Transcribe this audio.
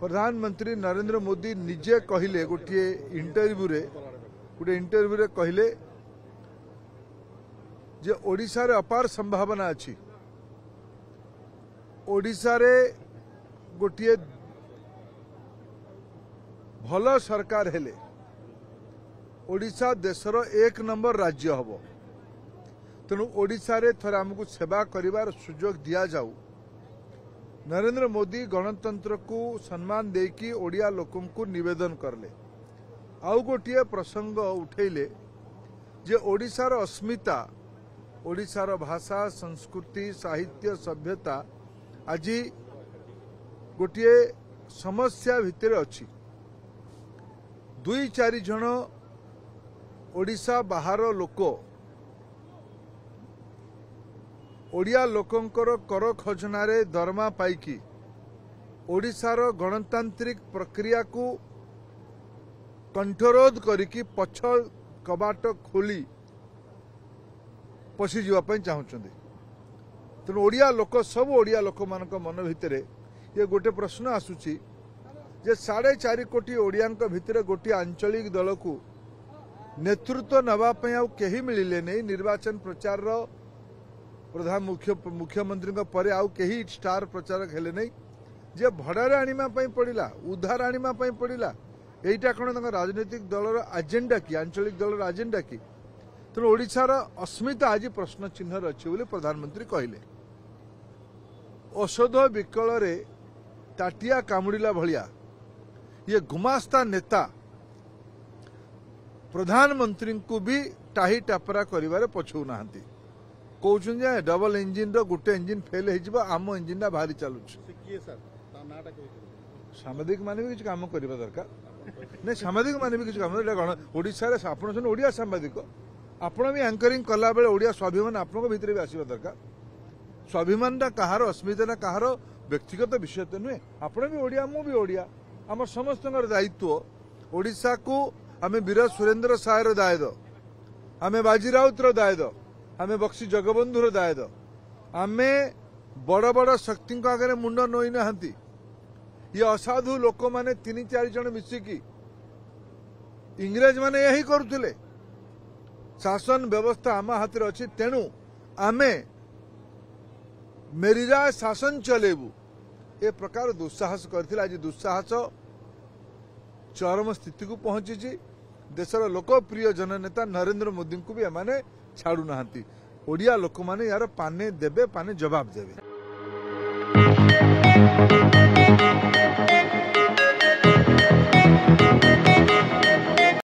प्रधानमंत्री नरेंद्र मोदी निजे कहले गोटे इंटरव्यू रे कहले जे ओडिशा रे अपार संभावना अच्छी। ओडिशा रे गोटे भल सरकार हेले ओडिशा देशर 1 नंबर राज्य हबो। तेणु ओडिशा रे थोड़ा आमको सेवा करिवार सुजोग दिया जाऊ। नरेंद्र मोदी गणतंत्र को सम्मान देकी ओडिया लोकों को निवेदन करले। आउ गोटे प्रसंग उठेले जे ओडिशार अस्मिता, ओडिशार भाषा, संस्कृति, साहित्य, सभ्यता आज गोटे समस्या भितर अच्छी। 2-4 जन ओडिशा बाहर लोक ओडिया लोकंकर कर खजनारे दरमा पाइकी ओडिशार गणतांत्रिक प्रक्रिया को कंठरोध करिकी पछ कबाट खोली पशि जावाई चाहते। तेणु ओडिया लोक सब ओडिया लोक मान मन भितर ये गोटे प्रश्न आसूची जे 4.5 कोटी ओडिया भितर गोटे आंचलिक दल को नेतृत्व नवाई आउ कहीं मिले नहीं। निर्वाचन प्रचार प्रधान मुख्यमंत्री पर आउ कहीं स्टार प्रचारक हेले नहीं जे भड़ारे आनिमा पड़ा, उधार आनिमा पड़ा। यहीटा कौन राजनीतिक दलर एजेंडा कि आंचलिक दलर एजेंडा कि? तेणु ओडिशार अस्मिता आज प्रश्न चिन्ह अच्छी बोली प्रधानमंत्री कहले। औषध विकल रे ताटिया कामुड़िला भलिया ये गुमास्ता नेता प्रधानमंत्री को भी टाही टापरा करिवारे पछौ नाहंती। कहउछन जे डबल इंजिन रो गुटे इंजिन फेल हे जिवो, आम इंजिन ना भारी चालुछ। सामाजिक माने भी किछ काम करिबा दरकार नहीं। सामाजिक माने भी किछ काम ओडिशा रे आपण सन ओडिया सामाजिक आपण भी एंकरिंग कला बेले ओडिया स्वाभिमान आपण भितर भी आसीबा दरकार। स्वाभिमानटा कहार, अस्मिता कहार व्यक्तिगत विषय तो नुहे। आपण भी ओडिया, मु भी ओडिया। आम समस्त दायित्व ओडिशा को आमे वीर सुरेंद्र सायर दाय दो, आमे बाजी राउतर दाय दो, आमे बक्सी जगबंधुर दाय दो। आमे बड़ बड़ शक्ति आगे मुंड नई नहांती। ये असाधु लोक माने 3-4 जन मिसिकी इंग्रेज माने यही करुले। शासन व्यवस्था आम हाथ में अच्छी। तेणु आमे मेरी राय शासन चलेबू ए प्रकार दुस्साहस करथिला। आज दुस्साहस चरम स्थिति को पहुंची। देशर लोकप्रिय जननेता नरेंद्र मोदी को भी एमाने छाड़ू नाहंती। ओडिया लोक माने यार पाने देबे, पाने जवाब देबे।